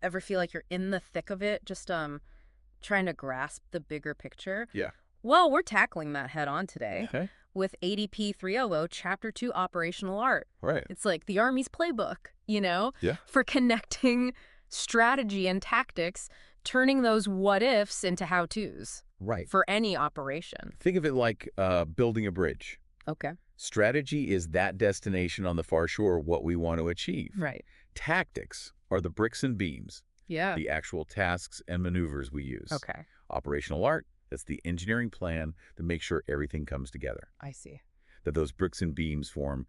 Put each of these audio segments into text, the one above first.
Ever feel like you're in the thick of it, just trying to grasp the bigger picture? Yeah. Well, we're tackling that head on today Okay. with ADP 300, Chapter 2, Operational Art. Right. It's like the Army's playbook, Yeah. for connecting strategy and tactics, turning those what-ifs into how-tos Right. for any operation. Think of it like building a bridge. Okay. Strategy is that destination on the far shore, what we want to achieve. Right. Tactics are the bricks and beams, Yeah. the actual tasks and maneuvers we use. Okay. Operational art, that's the engineering plan to make sure everything comes together. I see. That those bricks and beams form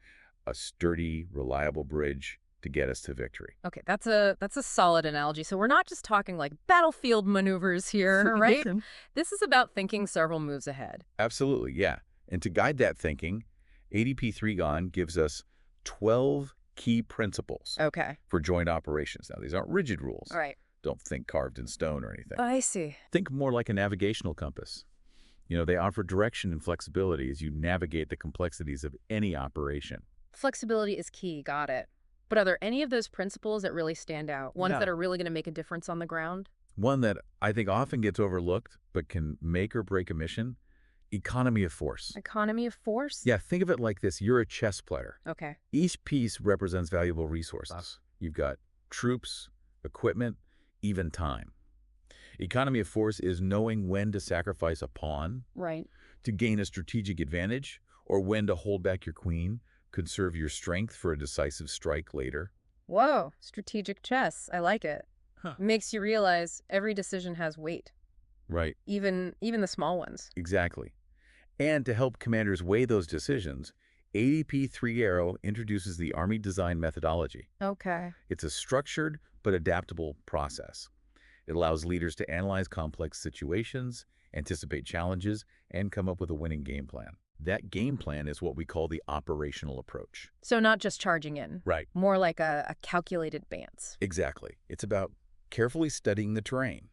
a sturdy, reliable bridge to get us to victory. Okay, that's a solid analogy. So we're not just talking like battlefield maneuvers here, right? This is about thinking several moves ahead. Absolutely, yeah. And to guide that thinking, ADP 3GON gives us 12 key principles Okay. for joint operations. Now, these aren't rigid rules. All right. Don't think carved in stone or anything. I see. Think more like a navigational compass. They offer direction and flexibility as you navigate the complexities of any operation. Flexibility is key. Got it. But are there any of those principles that really stand out? Ones Yeah. that are really going to make a difference on the ground? One that I think often gets overlooked but can make or break a mission, economy of force. Economy of force? Yeah, think of it like this. You're a chess player. Okay. Each piece represents valuable resources. You've got troops, equipment, even time. Economy of force is knowing when to sacrifice a pawn Right. to gain a strategic advantage, or when to hold back your queen, conserve your strength for a decisive strike later. Whoa. Strategic chess. I like it. Huh. Makes you realize every decision has weight, Right, even the small ones. exactly. And to help commanders weigh those decisions, ADP 3 introduces the Army design methodology. Okay. It's a structured but adaptable process. It allows leaders to analyze complex situations, anticipate challenges, and come up with a winning game plan. That game plan is what we call the operational approach. So not just charging in. Right. More like a calculated dance. Exactly. It's about carefully studying the terrain,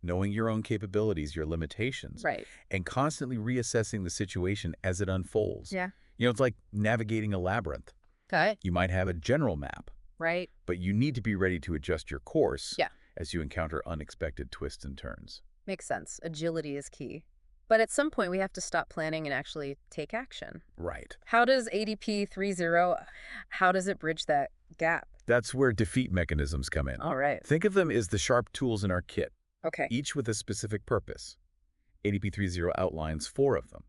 knowing your own capabilities, your limitations, Right. and constantly reassessing the situation as it unfolds. Yeah. It's like navigating a labyrinth. Okay. You might have a general map, Right. but you need to be ready to adjust your course Yeah. as you encounter unexpected twists and turns. Makes sense. Agility is key. But at some point, we have to stop planning and actually take action. Right. How does ADP 3.0, how does it bridge that gap? That's where defeat mechanisms come in. All right. Think of them as the sharp tools in our kit, Okay. each with a specific purpose. ADP 3.0 outlines 4 of them: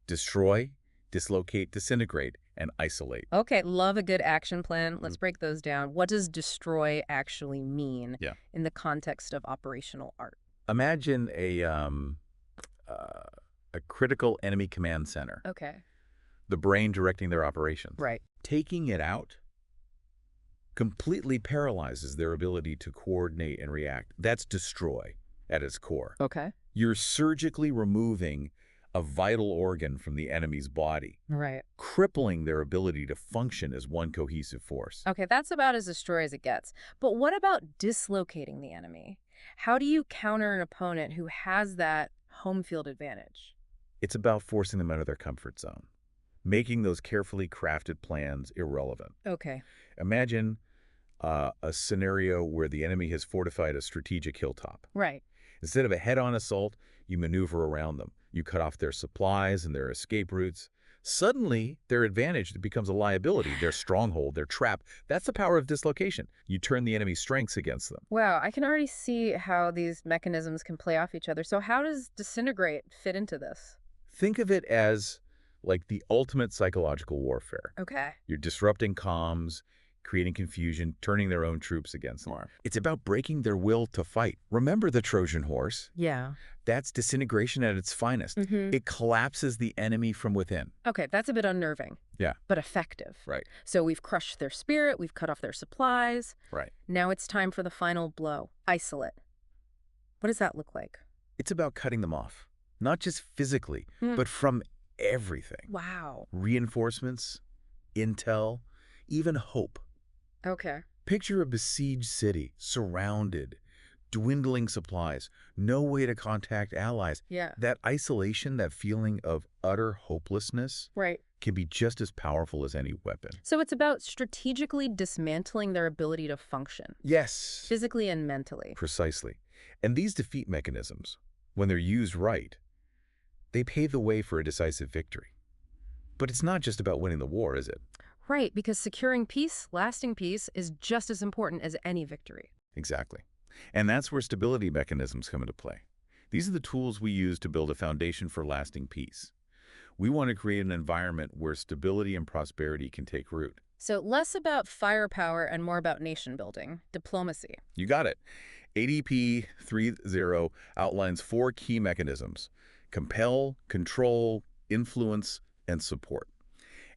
destroy, dislocate, disintegrate, and isolate. Okay. Love a good action plan. Let's break those down. What does destroy actually mean in the context of operational art? Imagine a critical enemy command center, Okay. the brain directing their operations. Right. Taking it out completely paralyzes their ability to coordinate and react. That's destroy at its core. Okay. You're surgically removing a vital organ from the enemy's body, Right. crippling their ability to function as one cohesive force. Okay, that's about as destroy as it gets. But what about dislocating the enemy? How do you counter an opponent who has that home field advantage? It's about forcing them out of their comfort zone, making those carefully crafted plans irrelevant. Okay. Imagine a scenario where the enemy has fortified a strategic hilltop. Right. Instead of a head-on assault, you maneuver around them. You cut off their supplies and their escape routes. Suddenly, their advantage becomes a liability, their stronghold, their trap. That's the power of dislocation. You turn the enemy's strengths against them. Wow, I can already see how these mechanisms can play off each other. So how does disintegrate fit into this? Think of it as like the ultimate psychological warfare. Okay. You're disrupting comms, creating confusion, turning their own troops against them. It's about breaking their will to fight. Remember the Trojan horse? Yeah. That's disintegration at its finest. It collapses the enemy from within. Okay, that's a bit unnerving. Yeah. But effective. Right. So we've crushed their spirit, we've cut off their supplies. Right. Now it's time for the final blow. Isolate. What does that look like? It's about cutting them off, not just physically, but from everything. Wow. Reinforcements, intel, even hope. Okay. Picture a besieged city, surrounded, dwindling supplies, no way to contact allies. Yeah. That isolation, that feeling of utter hopelessness Right. can be just as powerful as any weapon. So it's about strategically dismantling their ability to function, Yes, physically and mentally. precisely. And these defeat mechanisms, when they're used right, they pave the way for a decisive victory. But it's not just about winning the war, is it? Right, because securing peace, lasting peace, is just as important as any victory. Exactly. And that's where stability mechanisms come into play. These are the tools we use to build a foundation for lasting peace. We want to create an environment where stability and prosperity can take root. So less about firepower and more about nation building, diplomacy. You got it. ADP 3.0 outlines 4 key mechanisms: compel, control, influence, and support.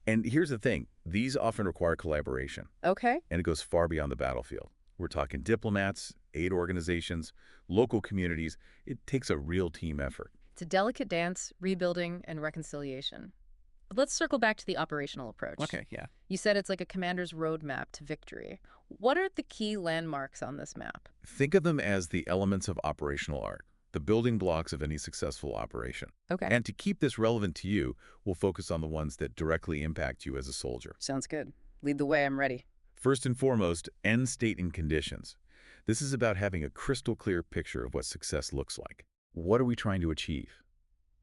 And here's the thing, these often require collaboration, Okay. and it goes far beyond the battlefield. We're talking diplomats, aid organizations, local communities. It takes a real team effort. It's a delicate dance, rebuilding and reconciliation. But let's circle back to the operational approach. Yeah. You said it's like a commander's roadmap to victory. What are the key landmarks on this map? Think of them as the elements of operational art, the building blocks of any successful operation. Okay. And to keep this relevant to you, we'll focus on the ones that directly impact you as a soldier. Sounds good. Lead the way, I'm ready. First and foremost, end state and conditions. This is about having a crystal clear picture of what success looks like. What are we trying to achieve?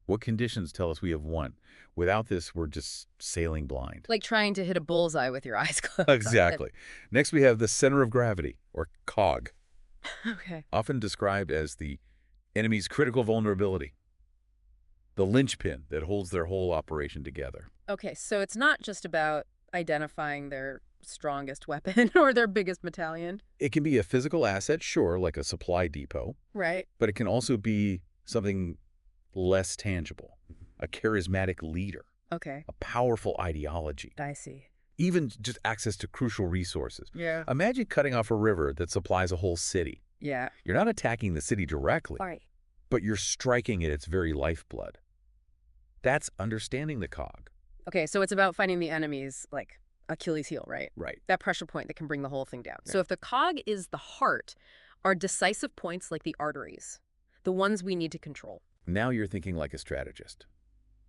What conditions tell us we have won? Without this, we're just sailing blind. Like trying to hit a bullseye with your eyes closed. Exactly. Next, we have the center of gravity, or COG, Okay. often described as the enemy's critical vulnerability, the linchpin that holds their whole operation together. Okay, so it's not just about identifying their strongest weapon or their biggest battalion. It can be a physical asset, sure, like a supply depot, Right. but it can also be something less tangible, a charismatic leader, Okay. a powerful ideology, I see. even just access to crucial resources. Yeah. Imagine cutting off a river that supplies a whole city. Yeah. You're not attacking the city directly, All right. but you're striking at its very lifeblood. That's understanding the COG. Okay, so it's about finding the enemy's, like, Achilles heel, right? Right. That pressure point that can bring the whole thing down. So Yeah. if the cog is the heart, are decisive points like the arteries, the ones we need to control? Now you're thinking like a strategist.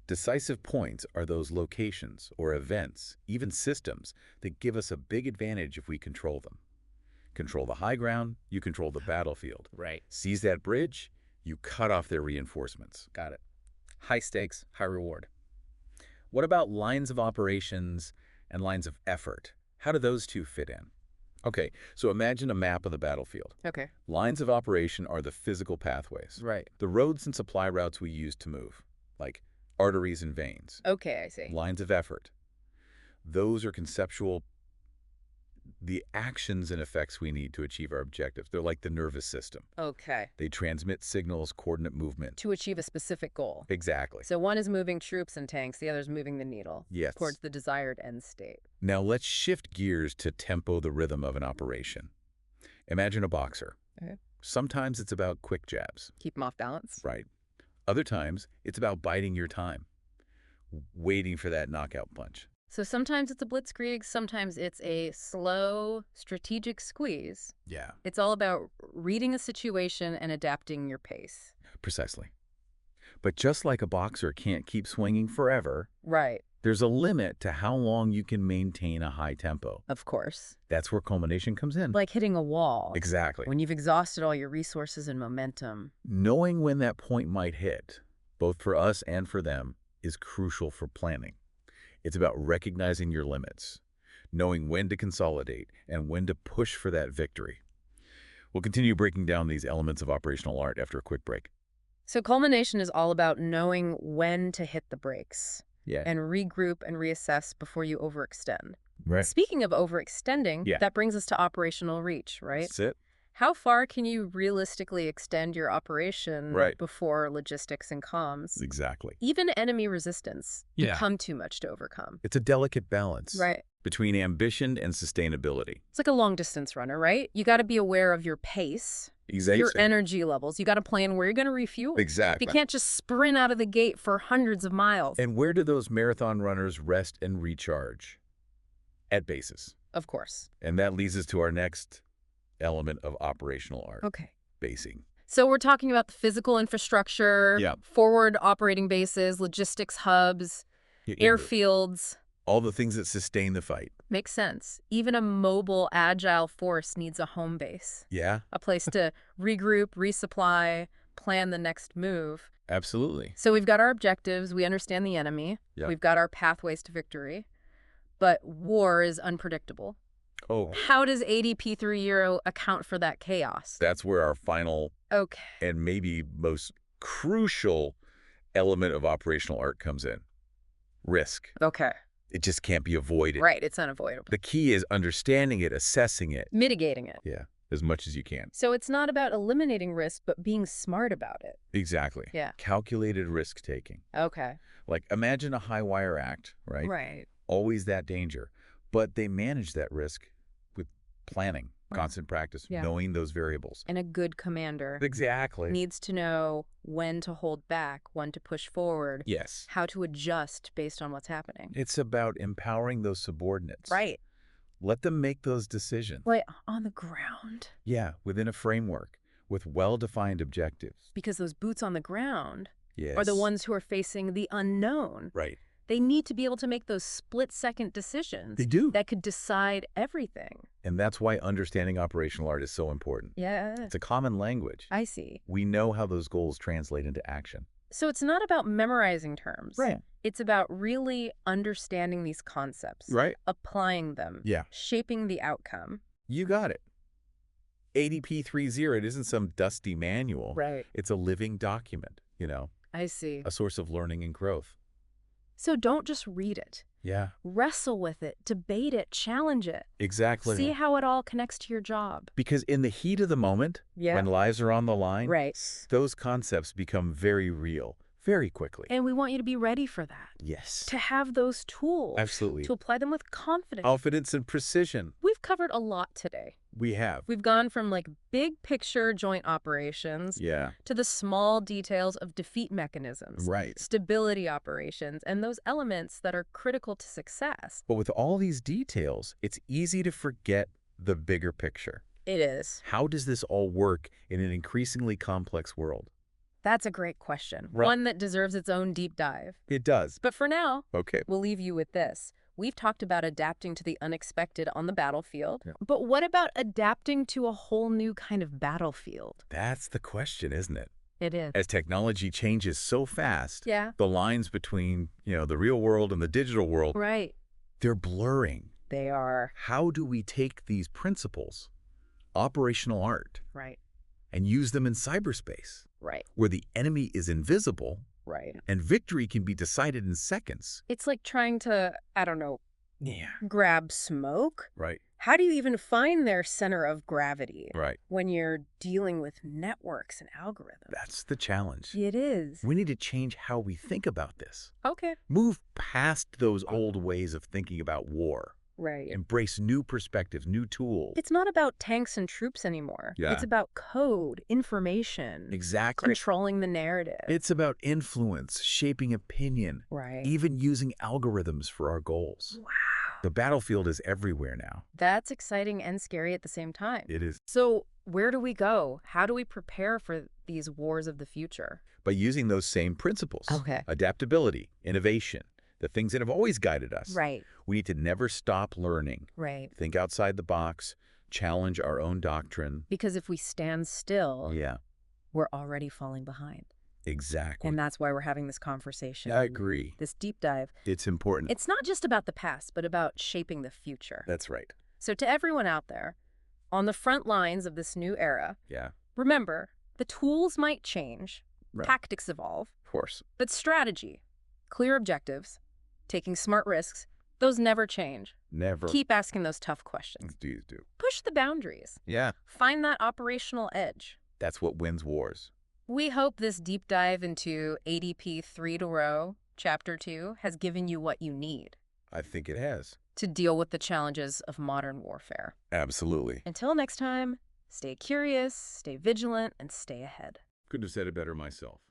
Decisive points are those locations or events, even systems, that give us a big advantage if we control them. Control the high ground, you control the battlefield. Right. Seize that bridge, you cut off their reinforcements. Got it. High stakes, high reward. What about lines of operations and lines of effort? How do those two fit in? Okay, so imagine a map of the battlefield. Okay. Lines of operation are the physical pathways, Right. the roads and supply routes we use to move, like arteries and veins. Okay, I see. Lines of effort. Those are conceptual, the actions and effects we need to achieve our objectives. They're like the nervous system. Okay. They transmit signals, coordinate movement. To achieve a specific goal. Exactly. So one is moving troops and tanks, the other is moving the needle Yes. towards the desired end state. Now let's shift gears to tempo, the rhythm of an operation. Imagine a boxer. Okay. Sometimes it's about quick jabs, Keep them off balance. right? Other times it's about biding your time, waiting for that knockout punch. So sometimes it's a blitzkrieg, sometimes it's a slow, strategic squeeze. Yeah. It's all about reading a situation and adapting your pace. Precisely. But just like a boxer can't keep swinging forever, Right. there's a limit to how long you can maintain a high tempo. Of course. That's where culmination comes in. Like hitting a wall. Exactly. When you've exhausted all your resources and momentum. Knowing when that point might hit, both for us and for them, is crucial for planning. It's about recognizing your limits, knowing when to consolidate, and when to push for that victory. We'll continue breaking down these elements of operational art after a quick break. So culmination is all about knowing when to hit the brakes Yeah. and regroup and reassess before you overextend. Right. Speaking of overextending, Yeah. that brings us to operational reach, right? That's it. How far can you realistically extend your operation Right. before logistics and comms? Exactly. Even enemy resistance Yeah. become too much to overcome. It's a delicate balance Right. between ambition and sustainability. It's like a long distance runner, right? You got to be aware of your pace, your energy levels. You got to plan where you're going to refuel. Exactly. You can't just sprint out of the gate for hundreds of miles. And where do those marathon runners rest and recharge? At bases. Of course. And that leads us to our next element of operational art. Okay. basing. So we're talking about the physical infrastructure, Yeah. forward operating bases, logistics hubs, airfields. All the things that sustain the fight. Makes sense. Even a mobile, agile force needs a home base, Yeah, a place to regroup, resupply, plan the next move. absolutely. So we've got our objectives. We understand the enemy. Yeah. We've got our pathways to victory. But war is unpredictable. Oh, How does ADP 3.0 account for that chaos? that's where our final Okay. and maybe most crucial element of operational art comes in. Risk. Okay. It just can't be avoided. Right. It's unavoidable. The key is understanding it, assessing it. Mitigating it. Yeah, as much as you can. So it's not about eliminating risk, but being smart about it. Exactly. Yeah. Calculated risk-taking. Okay. Like, imagine a high-wire act, right? Right. Always that danger. But they manage that risk with planning, constant practice, Yeah. knowing those variables. And a good commander Exactly. needs to know when to hold back, when to push forward, Yes. how to adjust based on what's happening. It's about empowering those subordinates. Right. Let them make those decisions. Like on the ground. Yeah, within a framework with well-defined objectives. Because those boots on the ground Yes. are the ones who are facing the unknown. Right. They need to be able to make those split-second decisions They do. that could decide everything. And that's why understanding operational art is so important. Yeah, It's a common language. I see. We know how those goals translate into action. So it's not about memorizing terms. Right. It's about really understanding these concepts, Right. applying them, Yeah. shaping the outcome. You got it. ADP 3.0, it isn't some dusty manual. Right. It's a living document, I see. a source of learning and growth. So don't just read it. Yeah, Wrestle with it, debate it, challenge it. exactly. See how it all connects to your job. Because in the heat of the moment, Yeah. when lives are on the line, Right. those concepts become very real, very quickly. And we want you to be ready for that. Yes. To have those tools. Absolutely. To apply them with confidence. Confidence and precision. We've covered a lot today. We have. We've gone from like big picture joint operations Yeah. to the small details of defeat mechanisms, Right. stability operations, and those elements that are critical to success. But with all these details, it's easy to forget the bigger picture. It is. How does this all work in an increasingly complex world? That's a great question. Right. One that deserves its own deep dive. It does. But for now, Okay. we'll leave you with this. We've talked about adapting to the unexpected on the battlefield. Yeah. But what about adapting to a whole new kind of battlefield? That's the question, isn't it? It is. As technology changes so fast, Yeah. the lines between, the real world and the digital world, Right. they're blurring. They are. How do we take these principles, operational art, Right. and use them in cyberspace, Right. where the enemy is invisible Right. and victory can be decided in seconds? It's like trying to, I don't know, Yeah. grab smoke. Right. How do you even find their center of gravity Right. when you're dealing with networks and algorithms? That's the challenge. It is. We need to change how we think about this. Okay. Move past those old ways of thinking about war. Right. Embrace new perspectives, new tools. It's not about tanks and troops anymore. Yeah. It's about code, information, Exactly. controlling the narrative. It's about influence, shaping opinion, right. even using algorithms for our goals. Wow. The battlefield is everywhere now. That's exciting and scary at the same time. It is. So where do we go? How do we prepare for these wars of the future? By using those same principles. Okay. Adaptability, innovation, the things that have always guided us. Right. We need to never stop learning. Right. Think outside the box, challenge our own doctrine. Because if we stand still, Yeah, we're already falling behind. exactly. And that's why we're having this conversation. I agree. This deep dive. It's important. It's not just about the past, but about shaping the future. That's right. So to everyone out there, on the front lines of this new era, Yeah, remember, the tools might change, Right. tactics evolve, of course. but strategy, clear objectives, taking smart risks, those never change. Never. Keep asking those tough questions. Please do. Push the boundaries. Yeah, Find that operational edge. that's what wins wars. We hope this deep dive into ADP 3.0 Chapter 2 has given you what you need I think it has. to deal with the challenges of modern warfare. Absolutely. Until next time, stay curious, stay vigilant, and stay ahead. Couldn't have said it better myself.